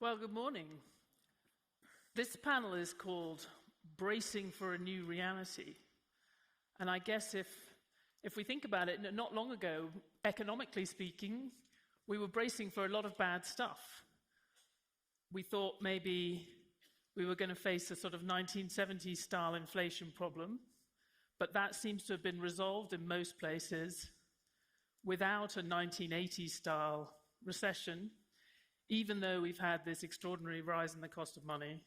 Well, good morning. This panel is called Bracing for a New Reality. And I guess if we think about it, not long ago, economically speaking, we were bracing for a lot of bad stuff. We thought maybe we were going to face a sort of 1970s style inflation problem, but that seems to have been resolved in most places without a 1980s style recession, even though we've had this extraordinary rise in the cost of money.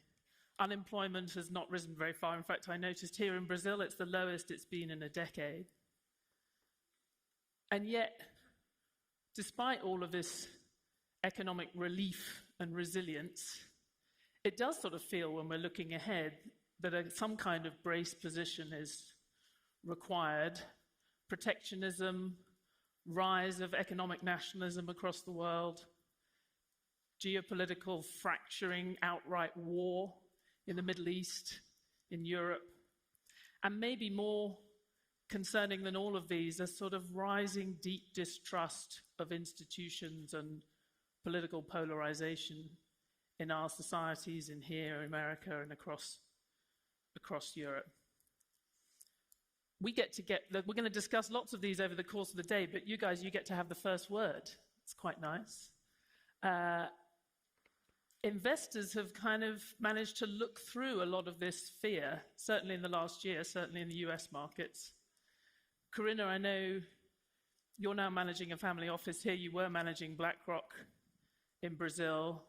Unemployment has not risen very far. In fact, I noticed here in Brazil, it's the lowest it's been in a decade. And yet, despite all of this economic relief and resilience, it does sort of feel when we're looking ahead that some kind of brace position is required. Protectionism, rise of economic nationalism across the world, geopolitical fracturing, outright war in the Middle East, in Europe, and maybe more concerning than all of these, a sort of rising deep distrust of institutions and political polarization in our societies, in here, America, and across Europe. We're going to discuss lots of these over the course of the day, but you guys, you get to have the first word. It's quite nice. Investors have kind of managed to look through a lot of this fear, certainly in the last year, certainly in the US markets. Karina, I know you're now managing a family office here. You were managing BlackRock in Brazil.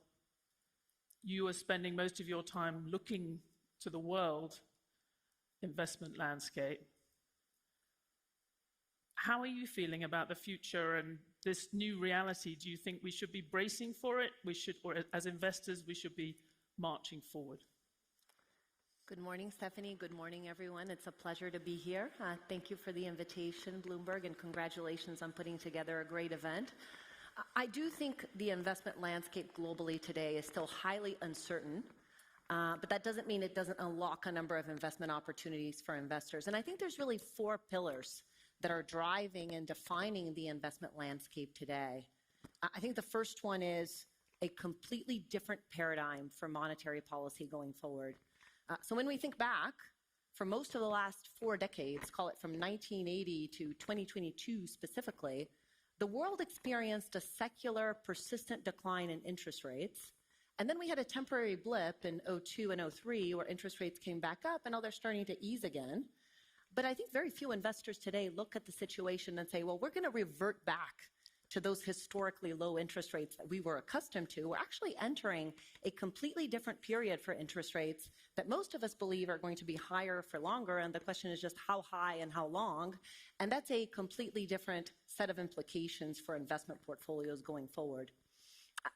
You were spending most of your time looking to the world investment landscape. How are you feeling about the future and this new reality? Do you think we should be bracing for it? Or as investors, we should be marching forward? Good morning, Stephanie. Good morning, everyone. It's a pleasure to be here. Thank you for the invitation, Bloomberg, and congratulations on putting together a great event. I do think the investment landscape globally today is still highly uncertain, but that doesn't mean it doesn't unlock a number of investment opportunities for investors. And I think there's really four pillars that are driving and defining the investment landscape today. I think the first one is a completely different paradigm for monetary policy going forward. So when we think back, for most of the last 4 decades, call it from 1980 to 2022 specifically, the world experienced a secular, persistent decline in interest rates. And then we had a temporary blip in 2002 and 2003 where interest rates came back up, and now they're starting to ease again. But I think very few investors today look at the situation and say, well, we're going to revert back to those historically low interest rates that we were accustomed to. We're actually entering a completely different period for interest rates that most of us believe are going to be higher for longer. And the question is just how high and how long. And that's a completely different set of implications for investment portfolios going forward.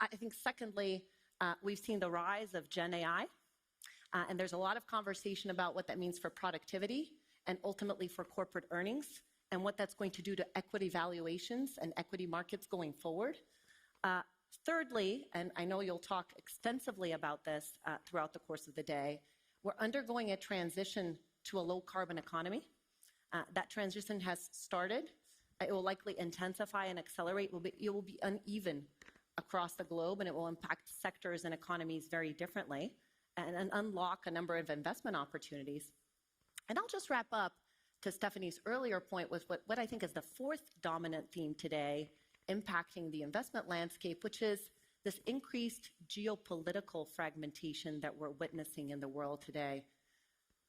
I think secondly, we've seen the rise of Gen AI. And there's a lot of conversation about what that means for productivity and ultimately for corporate earnings, and what that's going to do to equity valuations and equity markets going forward. Thirdly, and I know you'll talk extensively about this throughout the course of the day, we're undergoing a transition to a low-carbon economy. That transition has started. It will likely intensify and accelerate. It will be uneven across the globe, and it will impact sectors and economies very differently and unlock a number of investment opportunities. And I'll just wrap up to Stephanie's earlier point with what I think is the fourth dominant theme today impacting the investment landscape, which is this increased geopolitical fragmentation that we're witnessing in the world today.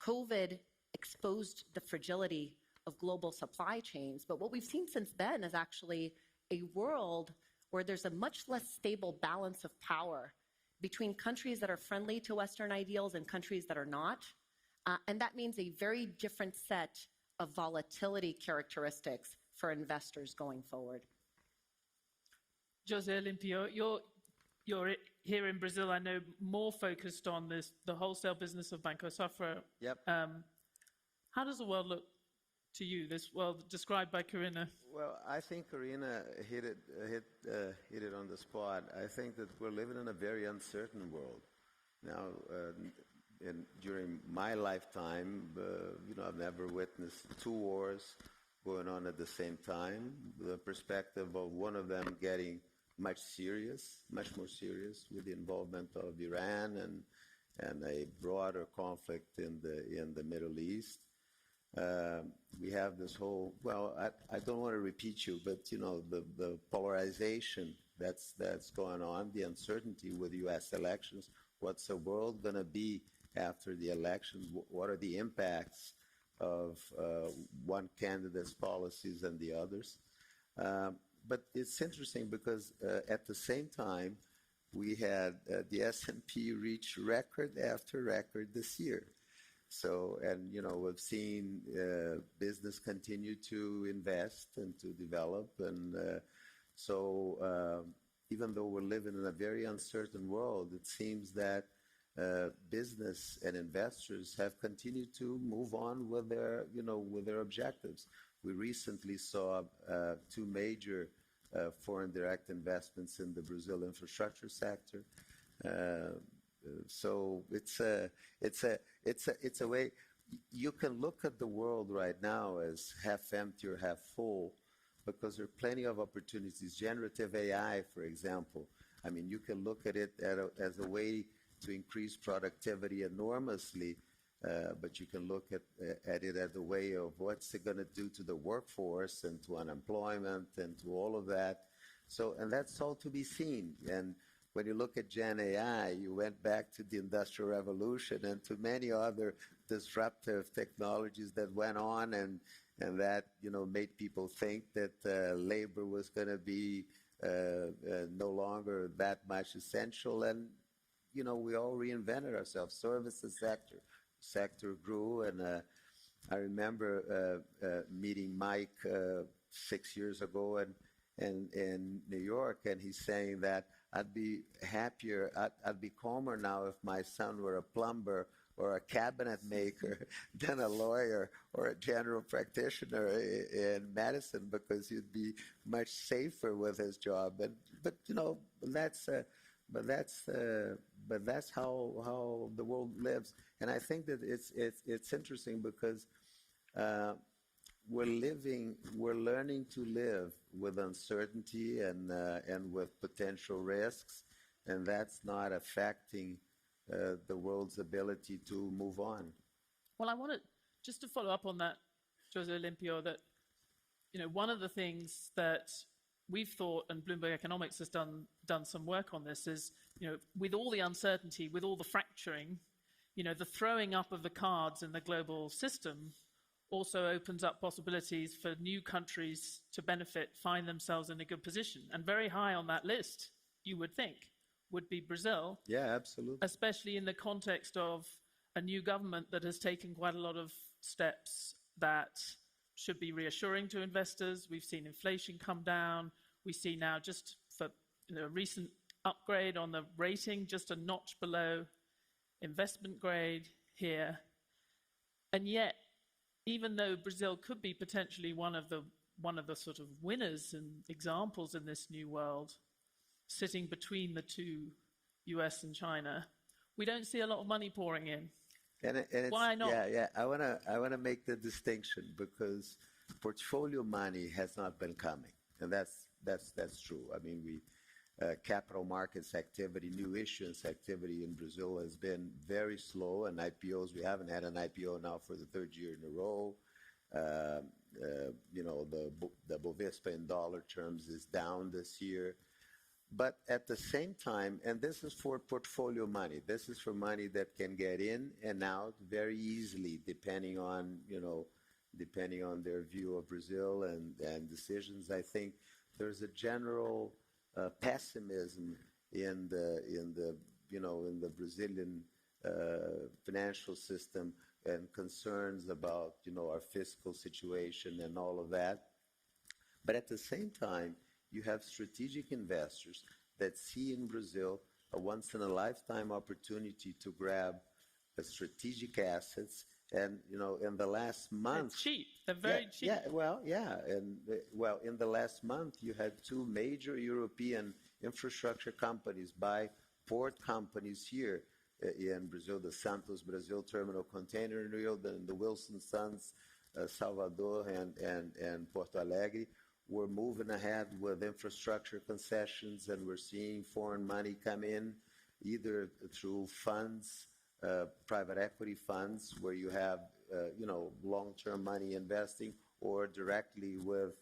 COVID exposed the fragility of global supply chains, but what we've seen since then is actually a world where there's a much less stable balance of power between countries that are friendly to Western ideals and countries that are not. And that means a very different set of volatility characteristics for investors going forward. José Olympio, you're here in Brazil, I know, more focused on the wholesale business of Banco Safra. Yep. How does the world look to you, this world described by Karina? Well, I think Karina hit it on the spot. I think that we're living in a very uncertain world. Now, during my lifetime, I've never witnessed 2 wars going on at the same time. The perspective of one of them getting much more serious, with the involvement of Iran and a broader conflict in the Middle East. We have this whole, well, I don't want to repeat you, but the polarization that's going on, the uncertainty with U.S. elections. What's the world going to be after the election? What are the impacts of one candidate's policies and the others? But it's interesting because at the same time, we had the S&P reach record after record this year. So, and we've seen business continue to invest and to develop, and so even though we're living in a very uncertain world, it seems that business and investors have continued to move on with their objectives. We recently saw two major foreign direct investments in the Brazil infrastructure sector. So it's a way you can look at the world right now as half empty or half full, because there are plenty of opportunities. Generative AI, for example. I mean, you can look at it as a way to increase productivity enormously, but you can look at it as a way of what's it going to do to the workforce and to unemployment and to all of that. So, and that's all to be seen. And when you look at Gen AI, you went back to the Industrial Revolution and to many other disruptive technologies that went on and that, made people think that labor was going to be no longer that much essential. And, we all reinvented ourselves. Services sector grew. And I remember meeting Mike 6 years ago in New York, and he's saying that I'd be happier, I'd be calmer now if my son were a plumber or a cabinet maker than a lawyer or a general practitioner in medicine, because he'd be much safer with his job. But that's how the world lives. And I think that it's interesting because we're learning to live with uncertainty and with potential risks, and that's not affecting the world's ability to move on. Well, I wanted just to follow up on that, José Olympio, that one of the things that we've thought, and Bloomberg Economics has done some work on this, is with all the uncertainty, with all the fracturing, the throwing up of the cards in the global system also opens up possibilities for new countries to benefit, find themselves in a good position. And very high on that list, you would think, would be Brazil. Yeah, absolutely. Especially in the context of a new government that has taken quite a lot of steps that should be reassuring to investors. We've seen inflation come down. We see now, just for a recent upgrade on the rating, just a notch below investment grade here. And yet, even though Brazil could be potentially one of the sort of winners and examples in this new world, sitting between the two, US and China, we don't see a lot of money pouring in. And why not? Yeah. I wanna make the distinction, because portfolio money has not been coming, and that's true. I mean, capital markets activity, new issuance activity in Brazil has been very slow, and IPOs, we haven't had an IPO now for the third year in a row. The Bovespa in dollar terms is down this year. But at the same time, and this is for portfolio money, this is for money that can get in and out very easily, depending on their view of Brazil and decisions. I think there's a general pessimism in the Brazilian financial system, and concerns about our fiscal situation and all of that. But at the same time, you have strategic investors that see in Brazil a once-in-a-lifetime opportunity to grab strategic assets. And, in the last month... They're cheap. They're very cheap. Yeah. In the last month, you had two major European infrastructure companies buy port companies here in Brazil, the Santos Brazil Terminal Container in Rio, the Wilson Sons, Salvador and Porto Alegre, we're moving ahead with infrastructure concessions, and we're seeing foreign money come in, either through funds, private equity funds, where you have, long-term money investing, or directly with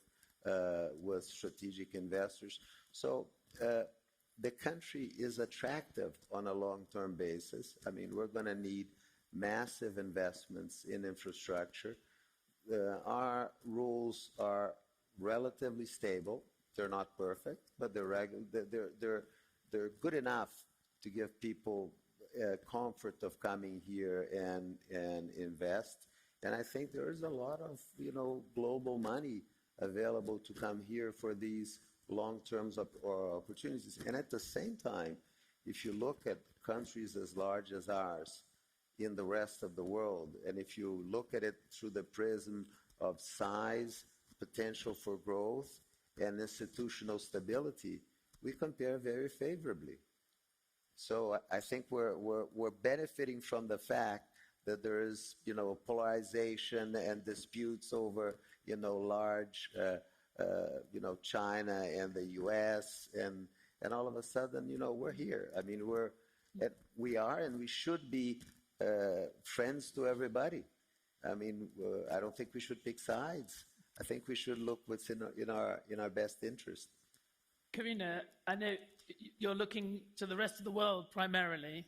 strategic investors. So the country is attractive on a long-term basis. I mean, we're going to need massive investments in infrastructure. Our rules are relatively stable. They're not perfect, but they're good enough to give people comfort of coming here and invest. And I think there is a lot of global money available to come here for these long-term opportunities. And at the same time, if you look at countries as large as ours in the rest of the world, and if you look at it through the prism of size, potential for growth, and institutional stability, we compare very favorably. So I think we're benefiting from the fact that there is, polarization and disputes over, large, China and the U.S. and all of a sudden, we're here. I mean, we are, and we should be friends to everybody. I mean, I don't think we should pick sides. I think we should look what's in our best interest. Karina, I know you're looking to the rest of the world primarily,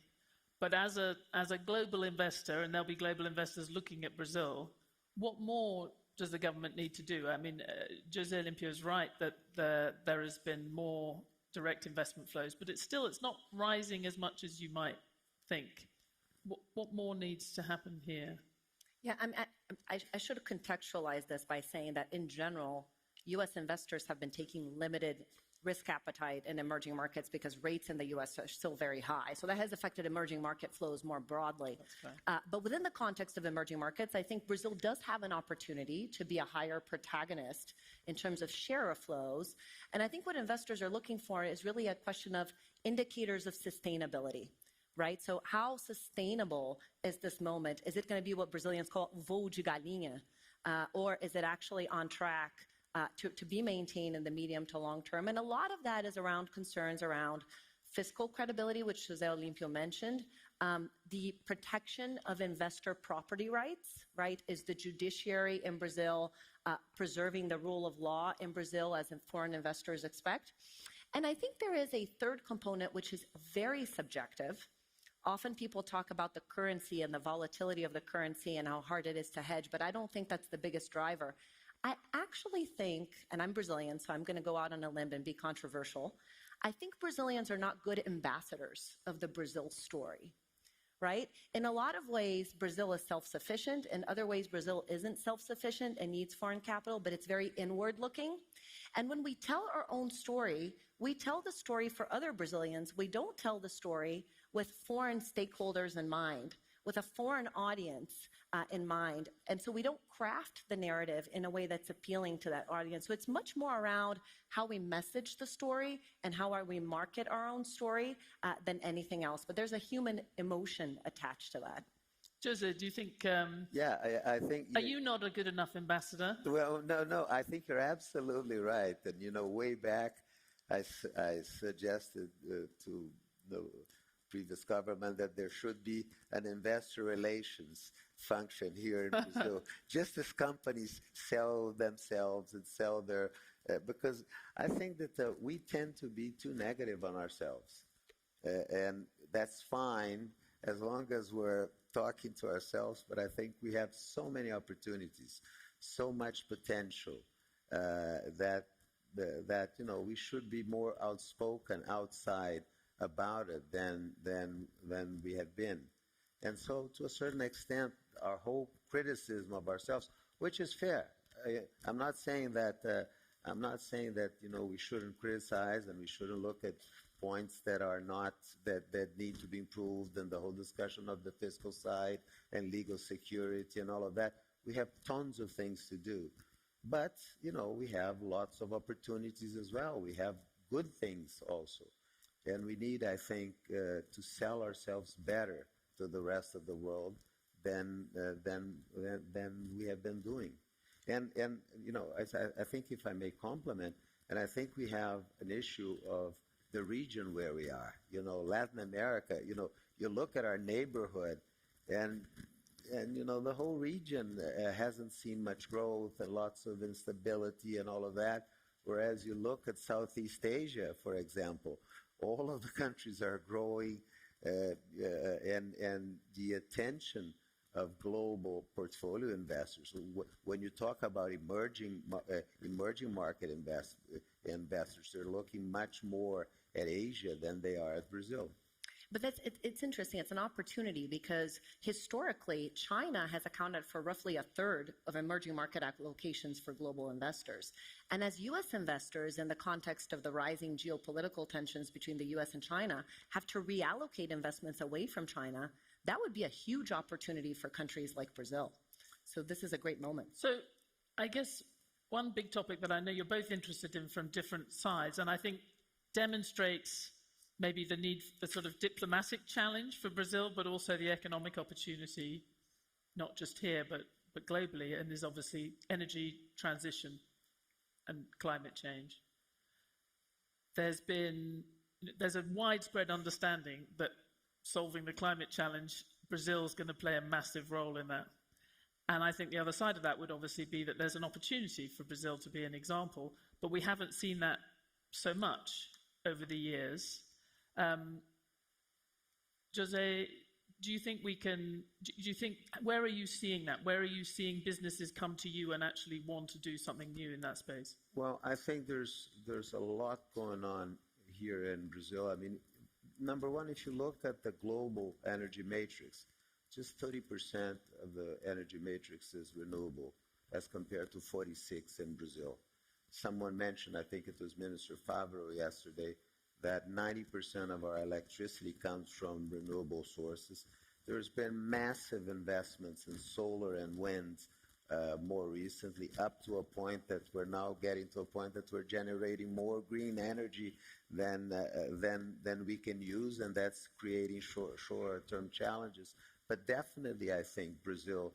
but as a global investor, and there'll be global investors looking at Brazil, what more does the government need to do? I mean, José Olympio is right that there has been more direct investment flows, but it's not rising as much as you might think. What more needs to happen here? Yeah, I should have contextualized this by saying that in general, U.S. investors have been taking limited risk appetite in emerging markets because rates in the U.S. are still very high. So that has affected emerging market flows more broadly. But within the context of emerging markets, I think Brazil does have an opportunity to be a higher protagonist in terms of share of flows. And I think what investors are looking for is really a question of indicators of sustainability. Right? So how sustainable is this moment? Is it going to be what Brazilians call voo de galinha? Or is it actually on track to be maintained in the medium to long term? And a lot of that is around concerns around fiscal credibility, which José Olympio mentioned, the protection of investor property rights, right? Is the judiciary in Brazil preserving the rule of law in Brazil as foreign investors expect? And I think there is a third component, which is very subjective. Often people talk about the currency and the volatility of the currency and how hard it is to hedge, but I don't think that's the biggest driver. I actually think, and I'm Brazilian, so I'm going to go out on a limb and be controversial, I think Brazilians are not good ambassadors of the Brazil story, right? In a lot of ways, Brazil is self-sufficient. In other ways, Brazil isn't self-sufficient and needs foreign capital, but it's very inward-looking. And when we tell our own story, we tell the story for other Brazilians. We don't tell the story with foreign stakeholders in mind, with a foreign audience in mind. And so we don't craft the narrative in a way that's appealing to that audience. So it's much more around how we message the story and how we market our own story than anything else. But there's a human emotion attached to that. José, do you think... Yeah, I think... Are you not a good enough ambassador? Well, no, I think you're absolutely right. And, way back, I suggested to the previous government that there should be an investor relations function here in Brazil, just as companies sell themselves and sell their... because I think that we tend to be too negative on ourselves. And that's fine as long as we're talking to ourselves, but I think we have so many opportunities, so much potential that we should be more outspoken outside about it than we have been. And so to a certain extent, our whole criticism of ourselves, which is fair. I'm not saying that we shouldn't criticize and we shouldn't look at points that are not that need to be improved, and the whole discussion of the fiscal side and legal security and all of that. We have tons of things to do. But, we have lots of opportunities as well. We have good things also. And we need, I think, to sell ourselves better to the rest of the world than we have been doing. And I think if I may compliment, and I think we have an issue of the region where we are. Latin America, you look at our neighborhood, and the whole region hasn't seen much growth and lots of instability and all of that. Whereas you look at Southeast Asia, for example, all of the countries are growing, and the attention of global portfolio investors. When you talk about emerging market investors, they're looking much more at Asia than they are at Brazil. But it's interesting. It's an opportunity because historically, China has accounted for roughly a third of emerging market allocations for global investors. And as U.S. investors, in the context of the rising geopolitical tensions between the U.S. and China, have to reallocate investments away from China, that would be a huge opportunity for countries like Brazil. So this is a great moment. So I guess one big topic that I know you're both interested in from different sides, and I think demonstrates maybe the need for sort of diplomatic challenge for Brazil, but also the economic opportunity, not just here, but globally, and is obviously energy transition and climate change. There's a widespread understanding that solving the climate challenge, Brazil's going to play a massive role in that. And I think the other side of that would obviously be that there's an opportunity for Brazil to be an example, but we haven't seen that so much over the years. Jose, where are you seeing that? Where are you seeing businesses come to you and actually want to do something new in that space? Well, I think there's a lot going on here in Brazil. I mean, number one, if you look at the global energy matrix, just 30% of the energy matrix is renewable as compared to 46% in Brazil. Someone mentioned, I think it was Minister Favreau yesterday, that 90% of our electricity comes from renewable sources. There's been massive investments in solar and wind more recently, up to a point that we're now getting to a point that we're generating more green energy than we can use, and that's creating short-term challenges. But definitely, I think Brazil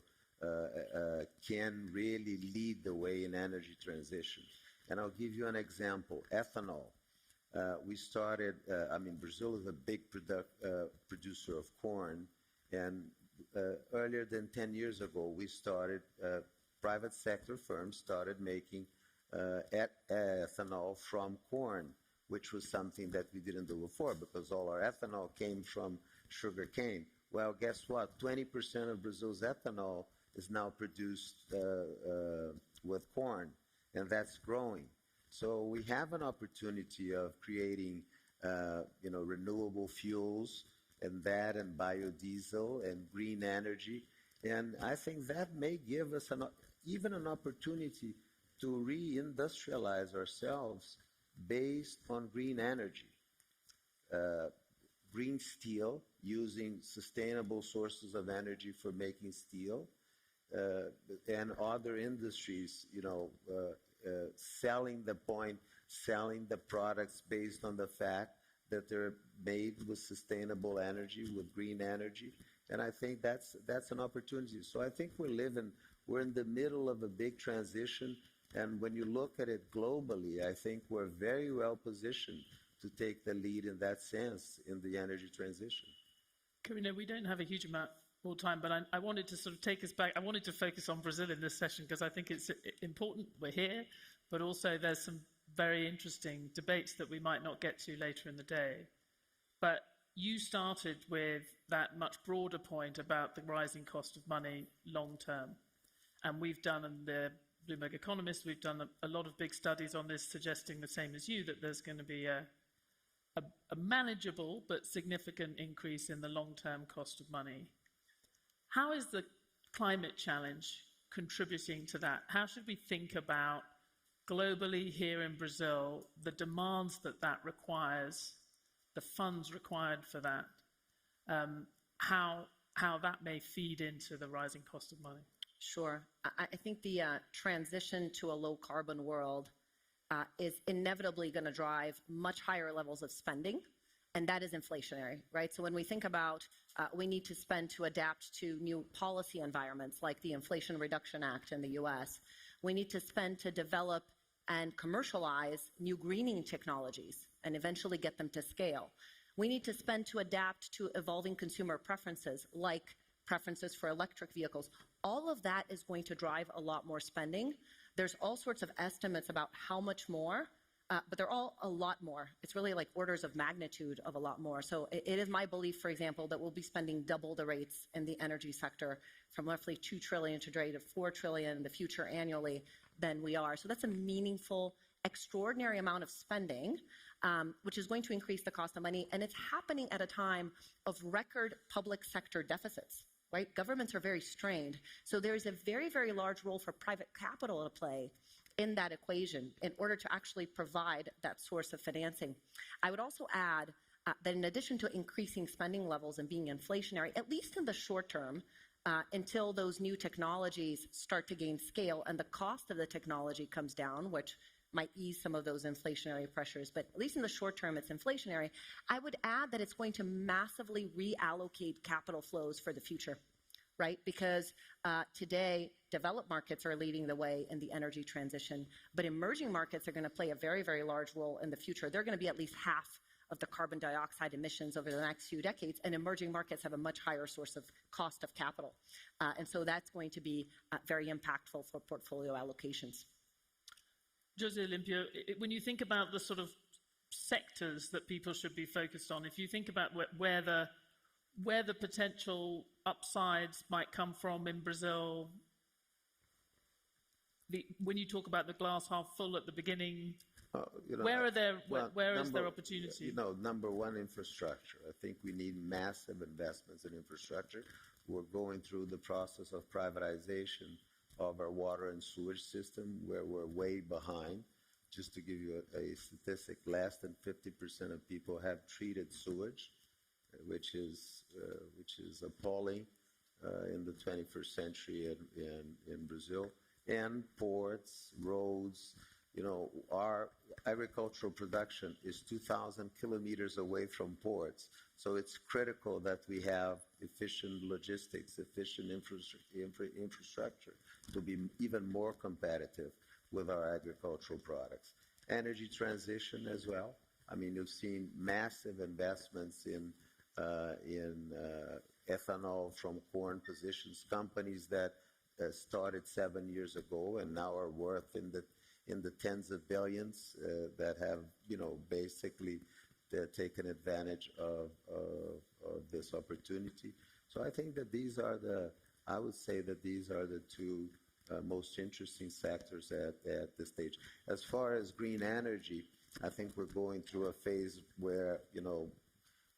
can really lead the way in energy transition. And I'll give you an example, ethanol. We started, Brazil is a big producer of corn, and earlier than 10 years ago, we started, private sector firms started making ethanol from corn, which was something that we didn't do before because all our ethanol came from sugar cane. Well, guess what? 20% of Brazil's ethanol is now produced with corn, and that's growing. So we have an opportunity of creating, renewable fuels and biodiesel and green energy. And I think that may give us even an opportunity to reindustrialize ourselves based on green energy. Green steel, using sustainable sources of energy for making steel, and other industries, selling the products based on the fact that they're made with sustainable energy, with green energy. And I think that's an opportunity. So I think we're in the middle of a big transition. And when you look at it globally, I think we're very well positioned to take the lead in that sense in the energy transition. Karina, we don't have a huge amount more time, but I wanted to sort of take us back. I wanted to focus on Brazil in this session because I think it's important. We're here, but also there's some very interesting debates that we might not get to later in the day. But you started with that much broader point about the rising cost of money long term. And we've done, in the Bloomberg Economist, we've done a lot of big studies on this suggesting the same as you, that there's going to be a manageable but significant increase in the long-term cost of money. How is the climate challenge contributing to that? How should we think about globally here in Brazil, the demands that requires, the funds required for that, how that may feed into the rising cost of money? Sure. I think the transition to a low-carbon world is inevitably going to drive much higher levels of spending, and that is inflationary, right? So when we think about we need to spend to adapt to new policy environments like the Inflation Reduction Act in the U.S., We need to spend to develop and commercialize new greening technologies and eventually get them to scale. We need to spend to adapt to evolving consumer preferences, like preferences for electric vehicles. All of that is going to drive a lot more spending. There's all sorts of estimates about how much more, but they're all a lot more. It's really like orders of magnitude of a lot more. So it is my belief, for example, that we'll be spending double the rates in the energy sector, from roughly $2 trillion today to $4 trillion in the future annually than we are. So that's a meaningful, extraordinary amount of spending, which is going to increase the cost of money. And it's happening at a time of record public sector deficits, right? Governments are very strained. So there is a very, very large role for private capital to play in that equation in order to actually provide that source of financing. I would also add that in addition to increasing spending levels and being inflationary, at least in the short term, until those new technologies start to gain scale and the cost of the technology comes down, which might ease some of those inflationary pressures, but at least in the short term it's inflationary, I would add that it's going to massively reallocate capital flows for the future, right? Because today, developed markets are leading the way in the energy transition, but emerging markets are going to play a very, very large role in the future. They're going to be at least half of the carbon dioxide emissions over the next few decades, and emerging markets have a much higher source of cost of capital. And so that's going to be very impactful for portfolio allocations. José Olympio, when you think about the sort of sectors that people should be focused on, if you think about where the potential upsides might come from in Brazil, when you talk about the glass half full at the beginning, where is there opportunity? Number one, infrastructure. I think we need massive investments in infrastructure. We're going through the process of privatization of our water and sewage system, where we're way behind. Just to give you a statistic, less than 50% of people have treated sewage, which is appalling in the 21st century in Brazil. And ports, roads. Our agricultural production is 2,000 kilometers away from ports. So it's critical that we have efficient logistics, efficient infrastructure to be even more competitive with our agricultural products. Energy transition as well. I mean, you've seen massive investments in ethanol from corn positions, companies that started 7 years ago and now are worth in the tens of billions that have, basically taken advantage of this opportunity. So I think that I would say that these are the two most interesting sectors at this stage. As far as green energy, I think we're going through a phase where,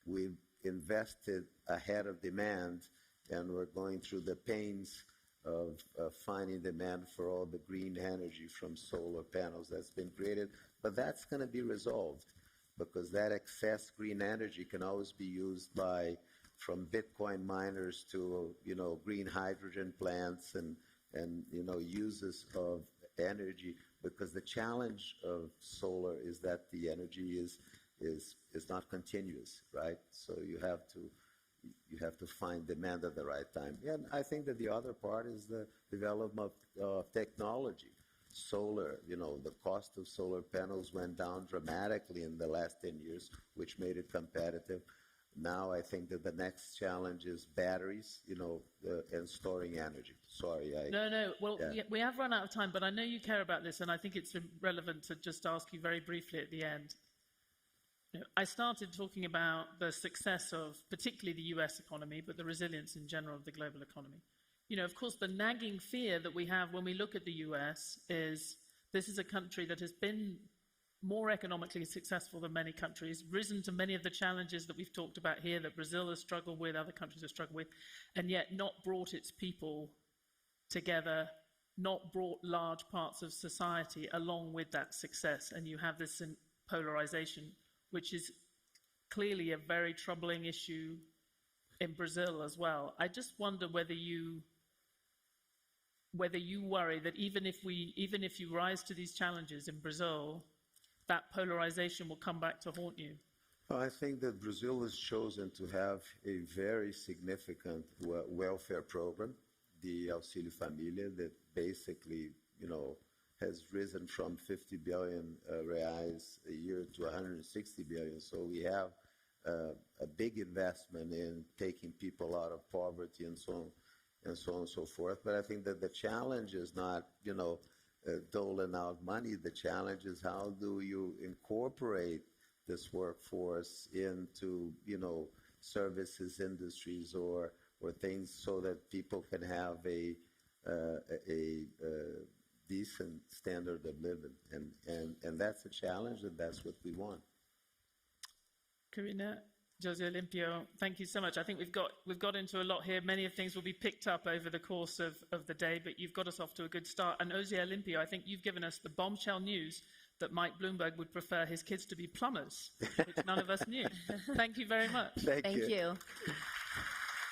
we've invested ahead of demand, and we're going through the pains of finding demand for all the green energy from solar panels that's been created. But that's going to be resolved, because that excess green energy can always be used from Bitcoin miners to, green hydrogen plants and uses of energy, because the challenge of solar is that the energy is not continuous, right? So you have to find demand at the right time. And I think that the other part is the development of technology. Solar, the cost of solar panels went down dramatically in the last 10 years, which made it competitive. Now I think that the next challenge is batteries, and storing energy. Sorry. No. Well, yeah, we have run out of time, but I know you care about this, and I think it's relevant to just ask you very briefly at the end. I started talking about the success of particularly the US economy, but the resilience in general of the global economy. Of course, the nagging fear that we have when we look at the US is this is a country that has been more economically successful than many countries, risen to many of the challenges that we've talked about here that Brazil has struggled with, other countries have struggled with, and yet not brought its people together, not brought large parts of society along with that success. And you have this polarization, which is clearly a very troubling issue in Brazil as well. I just wonder whether you worry that even if you rise to these challenges in Brazil, that polarization will come back to haunt you. Well, I think that Brazil has chosen to have a very significant welfare program, the Auxílio Família, that basically, has risen from 50 billion reais a year to 160 billion. So we have a big investment in taking people out of poverty and so on and so forth. But I think that the challenge is not, doling out money. The challenge is how do you incorporate this workforce into, services industries or things so that people can have a decent standard of living. And that's a challenge, and that's what we want. Karina, José Olympio, thank you so much. I think we've got into a lot here. Many of things will be picked up over the course of the day, but you've got us off to a good start. And José Olympio, I think you've given us the bombshell news that Mike Bloomberg would prefer his kids to be plumbers, which none of us knew. Thank you very much. Thank you. Thank you.